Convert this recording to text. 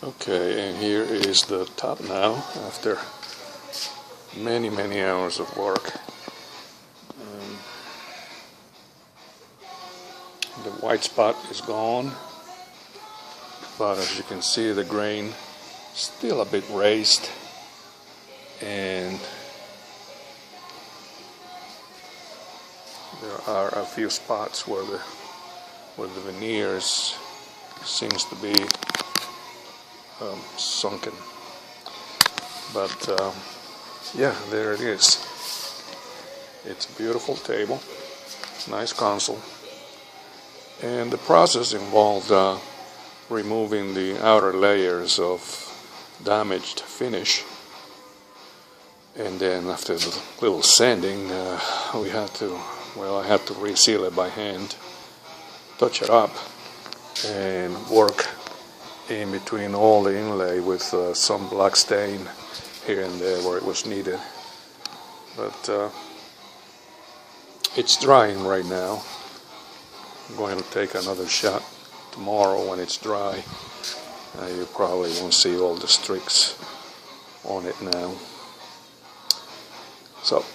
Okay, and here is the top now after many hours of work. The white spot is gone, but as you can see, the grain still a bit raised, and there are a few spots where the veneers seems to be sunken, but yeah, there it is. It's a beautiful table, nice console, and the process involved removing the outer layers of damaged finish, and then after the little sanding, I had to reseal it by hand, touch it up, and work in between all the inlay with some black stain here and there where it was needed. But it's drying right now. I'm going to take another shot tomorrow when it's dry. You probably won't see all the streaks on it now. So